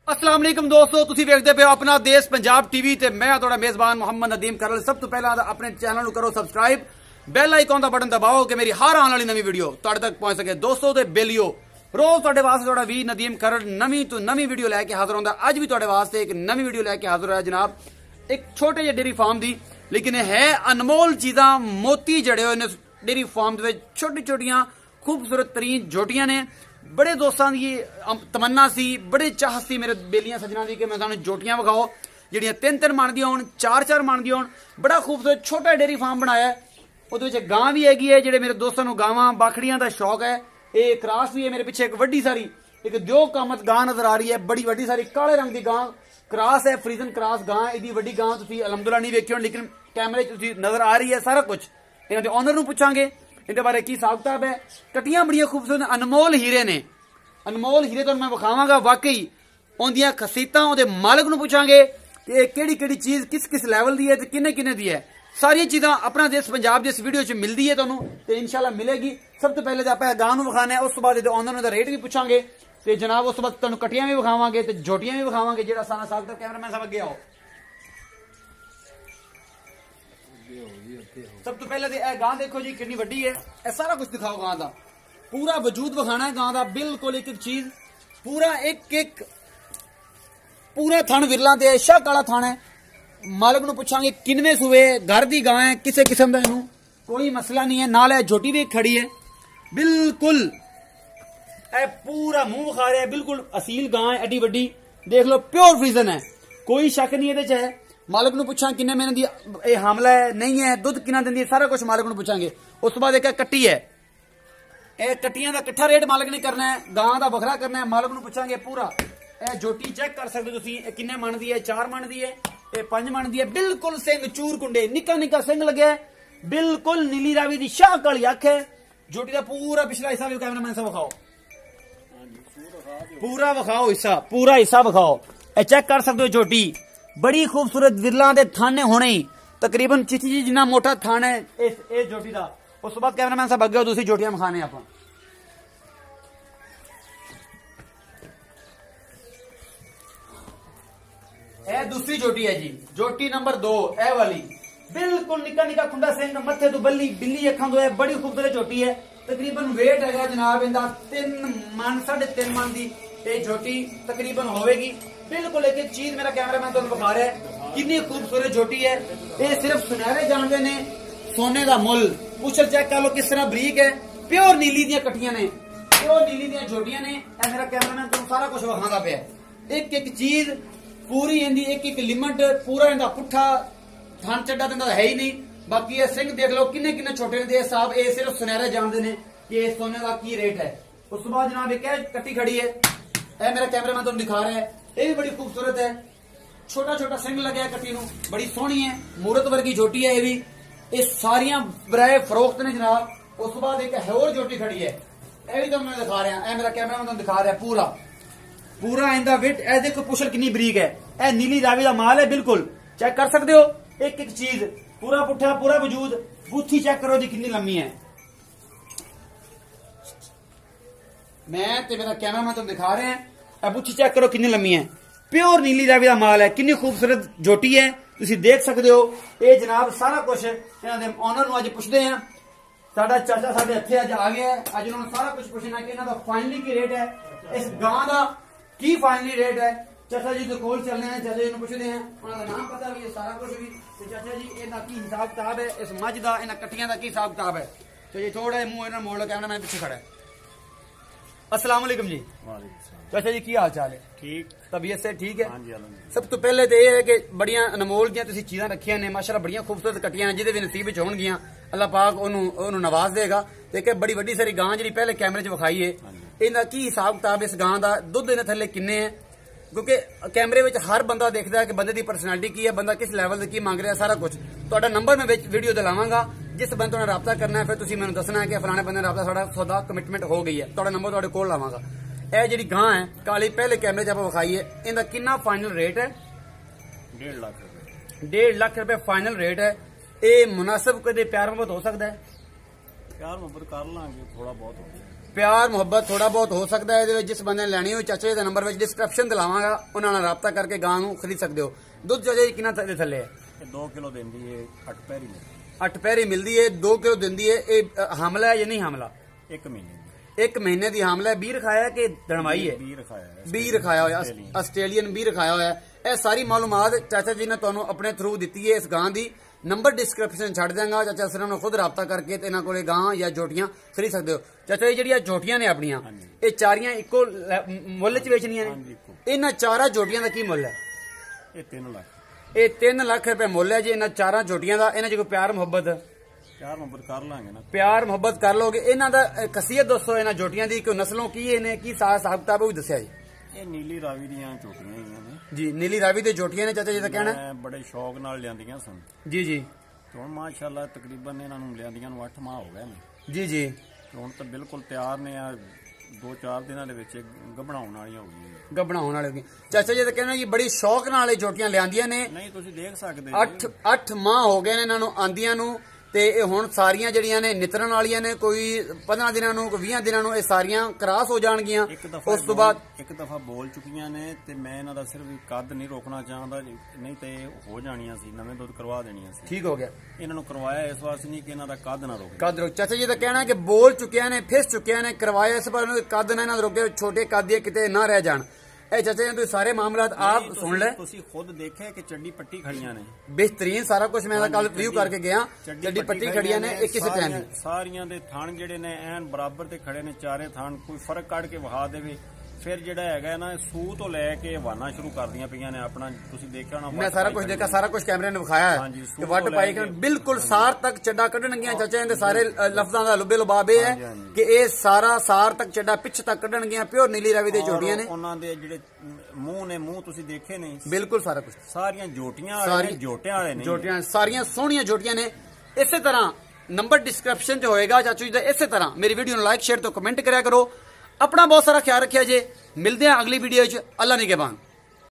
अस्सलाम वालेकुम दोस्तों, तुसी वेखदे पे अपना देश पंजाब टीवी ते मैं तुहाडा मेजबान मोहम्मद नदीम करल। सब तो पहला अपने चैनल नूं करो सबसक्राइब, बैल आइकॉन दा बटन दबाओ कि मेरी हर आने वाली नवी वीडियो तुहाडे तक पहुंच सके। दोस्तों ते बेलियो रोज तुहाडे वास्ते तुहाडा वी नदीम करल नवी तो नवी वीडियो लैके हाजिर होंदा। अज भी तुहाडे वास्ते एक नवी वीडियो लैके हाजिर होया जनाब, एक छोटे जे डेयरी फार्म दी, लेकिन है अनमोल चीज़ां मोती जड़े हुए ने डेयरी फार्म दे विच। छोटी छोटियां खूबसूरत तरीन जोटियां ने। बड़े दोस्तों की तमन्ना सी, बड़े चाह सी मेरे बेलियां सजना की कि मैं तुहानूं जोटियां विखाओ जिहड़ियां 3-3 मन दी होण, 4-4 मन दी होण। बड़ा खूबसूरत छोटा डेयरी फार्म बनाया है। उहदे विच गां भी हैगी है, जिहड़े मेरे दोस्तों नूं गावां बाखड़ियां दा शौक है। ये क्रॉस भी है, मेरे पिछे एक वड्डी सारी एक दियो कामत गां नजर आ रही है, बड़ी वड्डी सारी काले रंग की गां क्रॉस है, फ्रीजन क्रॉस गां। इहदी वड्डी गां तुसीं अलहमदुलिल्लाह नहीं वेखी होण, लेकिन कैमरे च तुसीं नजर आ रही है सारा कुछ। इन्हां दे ओनर नूं पुछांगे इहदे बारे की हिसाब किताब है। कटियां बड़ियां खूबसूरत अनमोल हीरे ने, अनमोल हीरे तो मैं विखावांगा। वाकई उनदियां खसीतां उहदे मालिक नूं पुछांगे कि किहड़ी किहड़ी चीज़ किस किस लैवल दी है ते किन्ने किन्ने दी है। सारी चीज़ां अपना देश पंजाब दी इस वीडियो च मिलदी है तुहानूं ते इंशाल्लाह मिलेगी। सब तो पहले आपां गां नूं विखाना है, उस तो बाद इहदे ओनर नूं दा रेट भी पुछांगे ते जनाब उस तो बाद तुहानूं कटियां भी विखावांगे ते जोटियां भी विखावांगे। जिहड़ा सारा साग कैमरामैन साहब अगे आओ। सब तो पहले तो गां देखो जी कितनी वड्डी है। यह सारा कुछ दिखाओ गां दा, पूरा वजूद विखाना है गां दा, बिल्कुल एक एक चीज, पूरा एक एक पूरा थण विरला ते शाह काला थण है। मालिक नूं पुछांगे किनवे सूए, घर दी गां है, किसी किस्म दा इहनूं कोई मसला नहीं है। नाल झोटी भी खड़ी है, बिल्कुल ए पूरा मुंह विखा रहा है, बिल्कुल असील गां है, एडी वड्डी देख लो, प्योर फ्रीजन है, कोई शक नहीं है। मालिक नूं पुछां किन्ने महीने दी ए हमला है नहीं है, दुध किन्ना दिंदी है, सारा कुछ मालिक नूं पुछांगे। उस तो बाद एक कट्टी है, ए कट्टियां दा इकट्ठा रेट मालिक ने करना है, गां दा बखरा करना है, मालिक नूं पुछांगे पूरा। ए जोटी चेक कर सकते हो तुसीं, किन्ने मन दी है, 4 मन दी है, 5 मन दी है। बिल्कुल सिंह चूर कुंडे, निक्का निक्का सिंह लगे, बिल्कुल नीली रावी दी शाह काली अख है। जोटी दा पूरा पिछला हिस्सा भी कैमरामैन साहब विखाओ, पूरा विखाओ हिस्सा, पूरा हिस्सा विखाओ। ए चेक कर सकते हो जोटी, बड़ी खूबसूरत विरलां दे थाने होने, तकरीबन चिची जी जिन्ना मोटा थान है इस जोटी दा। उस तो बाद कैमरामैन साहब अगे दूसरी जोटियां विखाने आप। ए दूसरी जोटी है जी, जोटी नंबर 2 ए वाली, बिल्कुल निक्का निक्का खुंडा सिंह, मत्थे तो बल्ली बिल्ली अखां तो है, बड़ी खूबसूरत जोटी है। तकरीबन वेट है जनाब इनका 3 मन 3.5 मन की ये जोटी तकरीबन होगी। बिल्कुल एक एक चीज मेरा कैमरामैन तुहानूं विखा रहा है, कितनी खूबसूरत जोटी है। ये सिर्फ सुनहरे जानते ने सोने का मुल। पुछल चेक कर लो किस तरह बरीक है, प्योर नीली दियां कट्टियां ने, प्योर नीली दियां जोटियां ने। मेरा कैमरामैन तुहानूं सारा कुछ विखांदा पिया, एक एक चीज पूरी इनकी, एक एक लिमिट, पूरा इनका पुट्ठा थन चड्डा तो है ही नहीं। बाकी ये सिंह देख लो किन्ने किन्ने छोटे ने साहब, ये सिर्फ सुनहरे जानते हैं कि सोने का की रेट है। उस तो बाद जनाब एक कट्टी खड़ी है, यह मेरा कैमरामैन तुहानूं दिखा रहा है, ये भी बड़ी खूबसूरत है, छोटा छोटा सिंह लगे है कट्टी नूं, बड़ी सोहनी है, मूरत वर्गी जोटी है। ये भी ये सारियां बराए फरोख्त ने जनाब। उस तो बाद एक होर जोटी खड़ी है, यह भी तुहानूं मैं दिखा रहा, यह मेरा कैमरामैन तुहानूं दिखा रहा है पूरा पूरा इनका वेट। ए देखो पुछल कितनी बरीक है, ए नीली रावी का माल है, बिल्कुल चेक कर सकते हो एक एक चीज, पूरा पुट्ठा पूरा वजूद। बूथी चेक करो जी कितनी लंबी है, मैं ते मेरा कैमरामैन तुम दिखा रहे हैं, बूथी चेक करो कितनी लंबी है, प्योर नीली रावी का माल है, कितनी खूबसूरत जोटी है, तुसीं देख सकते हो। ये जनाब सारा कुछ इन्हां दे ओनर नूं अज पुछदे हैं। साडा चाचा साडे हत्थे अज आ गया है, अज उन्होंने सारा कुछ पुछना कि इन्हां दा फाइनली की रेट है, इस गां दा की फाइनली रेट है। चाचा जी तो कोल चलने हैं, चाचा जी ने पुछते हैं, उन्होंने नाम पता भी है सारा कुछ भी। तो चाचा जी इहदा की हिसाब किताब है, इस मझ का इन्हां कट्टियां का की हिसाब किताब है। तो जी थोड़ा मुंह इन्हां मोड़ लो, कैमरा मैन पीछे खड़ा है। अस्सलाम वालेकुम जी। चाचा जी की हाल चाल है? ठीक, तबीयत से ठीक है? सब तो पहले तो यह है कि बड़िया अनमोल दी तुसीं चीज़ां रखियां ने, माशाअल्लाह बड़िया खूबसूरत कट्टियां जिहदे भी नसीब विच होणगियां, अल्लाह पाक ओनू नवाज देगा। ते कि बड़ी वड्डी सारी गां जी पहले कैमरे च विखाई है, इहदा की हिसाब किताब, इस गां का दुध इन्हें थल्ले किन्ने है? क्योंकि कैमरे में हर बंदा देखता है कि बंदे की पर्सनैलिटी की है, बंदा किस लैवल से की मांग रहा है, सारा कुछ। तुहाडा नंबर मैं वीडियो दिलावांगा, जिस बंदे ने रब्ता करना है फिर तुसीं मैनूं दसना है कि फलाने बंदे ने रब्ता, साडा सौदा कमिटमेंट हो गई है, तुहाडा नंबर तुहाडे कोल लावांगा। यह जी गां है काली पहले कैमरे च आप विखाई है, इनका कितना फाइनल रेट है? 1.5 लाख। 1.5 लाख रुपए फाइनल रेट है। ये मुनासिब कदे प्यार मोहब्बत हो सकता है? प्यार मोहब्बत कर लांगे, थोड़ा बहुत हो गया। ਪਿਆਰ ਮੁਹੱਬਤ ਥੋੜਾ ਬਹੁਤ ਹੋ ਸਕਦਾ ਹੈ। ਜਿਸ ਬੰਦੇ ਨੇ ਲੈਣੀ ਹੋ ਚਾਚਾ ਜੀ ਦਾ ਨੰਬਰ ਵਿੱਚ ਡਿਸਕ੍ਰਿਪਸ਼ਨ ਤੇ ਲਾਵਾਂਗਾ, ਉਹਨਾਂ ਨਾਲ ਰਾਬਤਾ ਕਰਕੇ ਗਾਂ ਨੂੰ ਖਰੀਦ ਸਕਦੇ ਹੋ। ਦੁੱਧ ਚਾਚਾ ਜੀ ਕਿੰਨਾ ਦੇ ਥੱਲੇ ਹੈ? 2 ਕਿਲੋ ਦਿੰਦੀ ਹੈ, 8 ਪੈਰੀ 8 ਪੈਰੀ ਮਿਲਦੀ ਹੈ, 2 ਕਿਲੋ ਦਿੰਦੀ ਹੈ। ਇਹ ਹਾਮਲਾ ਹੈ ਜਾਂ ਨਹੀਂ ਹਾਮਲਾ? 1 ਮਹੀਨੇ 1 ਮਹੀਨੇ ਦੀ ਹਾਮਲਾ ਹੈ। 20 ਰਖਾਇਆ ਕਿ ਦਣਵਾਈ ਹੈ? 20 ਰਖਾਇਆ ਹੋਇਆ, ਆਸਟ੍ਰੇਲੀਅਨ 20 ਰਖਾਇਆ ਹੋਇਆ। ਇਹ ਸਾਰੀ ਮਾਲੂਮਾਤ ਚਾਚਾ ਜੀ ਨੇ ਤੁਹਾਨੂੰ ਆਪਣੇ ਥਰੂ ਦਿੱਤੀ ਹੈ। ਇਸ ਗਾਂ ਦੀ ਨੰਬਰ ਡਿਸਕ੍ਰਿਪਸ਼ਨ ਛੱਡ ਦਿਆਂਗਾ, ਚਾਚਾ ਸਿਰਾਂ ਨੂੰ ਖੁਦ ਰਾਬਤਾ ਕਰਕੇ ਤੇ ਇਹਨਾਂ ਕੋਲੇ ਗਾਂ ਜਾਂ ਜੋਟੀਆਂ ਖਰੀਦ ਸਕਦੇ ਹੋ। ਚਾਚਾ ਜੀ ਜਿਹੜੀਆਂ ਜੋਟੀਆਂ ਨੇ ਆਪਣੀਆਂ, ਇਹ ਚਾਰੀਆਂ ਇੱਕੋ ਮੁੱਲ 'ਚ ਵੇਚਣੀਆਂ ਨੇ? ਇਹਨਾਂ 4 ਜੋਟੀਆਂ ਦਾ ਕੀ ਮੁੱਲ ਹੈ? ਇਹ 3 ਲੱਖ। ਇਹ 3 ਲੱਖ ਰੁਪਏ ਮੁੱਲ ਹੈ ਜੀ ਇਹਨਾਂ 4 ਜੋਟੀਆਂ ਦਾ। ਇਹਨਾਂ 'ਚ ਕੋਈ ਪਿਆਰ ਮੁਹੱਬਤ ਕਰ ਲਾਂਗੇ ਨਾ, ਪਿਆਰ ਮੁਹੱਬਤ ਕਰ ਲੋਗੇ। ਇਹਨਾਂ ਦਾ ਖਸੀਅਤ ਦੱਸੋ ਇਹਨਾਂ ਜੋਟੀਆਂ ਦੀ, ਕੋਈ ਨਸਲੋਂ ਕੀ ਨੇ, ਕੀ ਹਿਸਾਬ ਕਿਤਾਬ ਉਹ ਵੀ ਦੱਸਿਆ ਜੀ। ਇਹ ਨੀਲੀ ਰਾਵੀ ਦੀਆਂ ਝੋਟੀਆਂ ਹੈਗੀਆਂ ਨੇ ਜੀ, ਨੀਲੀ ਰਾਵੀ ਦੇ ਜੋਟੀਆਂ ਨੇ ਚਾਚਾ ਜੀ ਦਾ ਕਹਿਣਾ? ਬੜੇ ਸ਼ੌਕ ਨਾਲ ਲਿਆਂਦੀਆਂ ਸਨ ਜੀ ਜੀ। ਹੁਣ ਮਾਸ਼ਾਅੱਲਾ ਤਕਰੀਬਨ ਇਹਨਾਂ ਨੂੰ ਲਿਆਂਦੀਆਂ ਨੂੰ 8 ਮਾਹ ਹੋ ਗਏ ਨੇ ਜੀ ਜੀ। ਹੁਣ ਤਾਂ ਬਿਲਕੁਲ ਤਿਆਰ ਨੇ। ਆ 2-4 ਦਿਨਾਂ ਦੇ ਵਿੱਚ ਗੱਭਣਾਉਣ ਵਾਲੀਆਂ ਹੋ ਗਈਆਂ। ਗੱਭਣਾਉਣ ਵਾਲੇ ਚਾਚਾ ਜੀ ਦਾ ਕਹਿਣਾ ਜੀ ਬੜੀ ਸ਼ੌਕ ਨਾਲ ਇਹ ਜੋਟੀਆਂ ਲਿਆਂਦੀਆਂ ਨੇ। ਨਹੀਂ ਤੁਸੀਂ ਦੇਖ ਸਕਦੇ 8 ਮਾਹ ਹੋ ਗਏ ਨੇ ਇਹਨਾਂ ਨੂੰ ਆਂਦੀਆਂ ਨੂੰ, ਤੇ ਇਹ ਹੁਣ ਸਾਰੀਆਂ ਜਿਹੜੀਆਂ ਨੇ ਨਿਤਰਨ ਵਾਲੀਆਂ ਨੇ। ਕੋਈ 15 ਦਿਨਾਂ ਨੂੰ, ਕੋਈ 20 ਦਿਨਾਂ ਨੂੰ ਇਹ ਸਾਰੀਆਂ ਕ੍ਰਾਸ ਹੋ ਜਾਣਗੀਆਂ। ਉਸ ਤੋਂ ਬਾਅਦ ਇੱਕ ਦਫਾ ਬੋਲ ਚੁੱਕੀਆਂ ਨੇ ਤੇ ਮੈਂ ਇਹਨਾਂ ਦਾ ਸਿਰਫ ਕੱਦ ਨਹੀਂ ਰੋਕਣਾ ਚਾਹੁੰਦਾ, ਨਹੀਂ ਤੇ ਹੋ ਜਾਣੀਆਂ ਸੀ, ਨਵੇਂ ਦੁੱਧ ਕਰਵਾ ਦੇਣੀਆਂ ਸੀ। ਠੀਕ ਹੋ ਗਿਆ। ਇਹਨਾਂ ਨੂੰ ਕਰਵਾਇਆ ਇਸ ਵਾਸਤੇ ਨਹੀਂ ਕਿ ਇਹਨਾਂ ਦਾ ਕੱਦ ਨਾ ਰੋਕੇ। ਕੱਦ ਰੋਕ ਚਾਚਾ ਜੀ ਦਾ ਕਹਿਣਾ ਕਿ ਬੋਲ ਚੁੱਕਿਆ ਨੇ, ਫਿਸ ਚੁੱਕਿਆ ਨੇ, ਕਰਵਾਇਆ ਇਸ ਪਰ ਕੱਦ ਨਾ ਇਹਨਾਂ ਦਾ ਰੋਕੇ, ਛੋਟੇ ਕੱਦ ਦੇ ਕਿਤੇ ਨਾ ਰਹਿ ਜਾਣ। ਇਹ ਚਾਚਾ ਜੀ ਤੁਸੀਂ ਸਾਰੇ ਮਾਮਲਾਤ ਆਪ ਸੁਣ ਲੈ। ਤੁਸੀਂ ਖੁਦ ਦੇਖਿਆ ਕਿ ਚੱਡੀ ਪੱਟੀ ਖੜੀਆਂ ਨੇ, ਬਿਹਤਰੀਨ ਸਾਰਾ ਕੁਝ। ਮੈਂ ਕੱਲ ਰਿਵਿਊ ਕਰਕੇ ਗਿਆ, ਚੱਡੀ ਪੱਟੀ ਖੜੀਆਂ ਨੇ। ਇਹ ਕਿਸੇ ਟਾਈਮ ਦੀ ਸਾਰੀਆਂ ਦੇ ਥਣ ਜਿਹੜੇ ਨੇ ਐਨ ਬਰਾਬਰ ਤੇ ਖੜੇ ਨੇ, ਚਾਰੇ ਥਣ। ਕੋਈ ਫਰਕ ਕੱਢ ਕੇ ਵਹਾ ਦੇਵੇ। ਫਿਰ ਜਿਹੜਾ ਹੈਗਾ ਨਾ ਸੂ ਤੋਂ ਲੈ ਕੇ ਹਵਾਨਾ ਸ਼ੁਰੂ ਕਰਦੀਆਂ ਪਈਆਂ ਨੇ ਆਪਣਾ। ਤੁਸੀਂ ਦੇਖਿਆ ਹੋਣਾ, ਮੈਂ ਸਾਰਾ ਕੁਝ ਦੇਖਿਆ, ਸਾਰਾ ਕੁਝ ਕੈਮਰੇ ਨੇ ਵਿਖਾਇਆ ਹੈ ਕਿ ਵੱਟ ਪਾਈ ਬਿਲਕੁਲ ਸਾਰ ਤੱਕ ਚੱਡਾ ਕੱਢਣਗੀਆਂ। ਚਾਚਾ ਇਹਦੇ ਸਾਰੇ ਲਫ਼ਜ਼ਾਂ ਦਾ ਲੁੱਬੇ ਲੁਬਾਬ ਇਹ ਹੈ ਕਿ ਇਹ ਸਾਰਾ ਸਾਰ ਤੱਕ ਚੱਡਾ ਪਿੱਛ ਤੱਕ ਕੱਢਣਗੀਆਂ। ਪਿਓਰ ਨੀਲੀ ਰਾਵੀ ਦੇ ਜੋਟੀਆਂ ਨੇ। ਉਹਨਾਂ ਦੇ ਜਿਹੜੇ ਮੂੰਹ ਨੇ, ਮੂੰਹ ਤੁਸੀਂ ਦੇਖੇ ਨੇ, ਬਿਲਕੁਲ ਸਾਰਾ ਕੁਝ। ਸਾਰੀਆਂ ਜੋਟੀਆਂ ਵਾਲੇ ਨੇ, ਜੋਟਿਆਂ ਵਾਲੇ ਨੇ, ਜੋਟੀਆਂ ਸਾਰੀਆਂ ਸੋਹਣੀਆਂ ਜੋਟੀਆਂ ਨੇ। ਇਸੇ ਤਰ੍ਹਾਂ ਨੰਬਰ ਡਿਸਕ੍ਰਿਪਸ਼ਨ 'ਚ ਹੋਏਗਾ ਚਾਚੂ ਜੀ ਦਾ। ਇਸੇ ਤਰ੍ਹਾਂ ਮੇਰੀ ਵੀਡੀਓ ਨੂੰ ਲਾਈਕ, ਸ਼ੇਅਰ ਤੇ ਕਮੈਂਟ ਕਰਿਆ ਕਰੋ। अपना बहुत सारा ख्याल रखिया जे। मिलते हैं अगली वीडियो। अल्लाह निगहबान।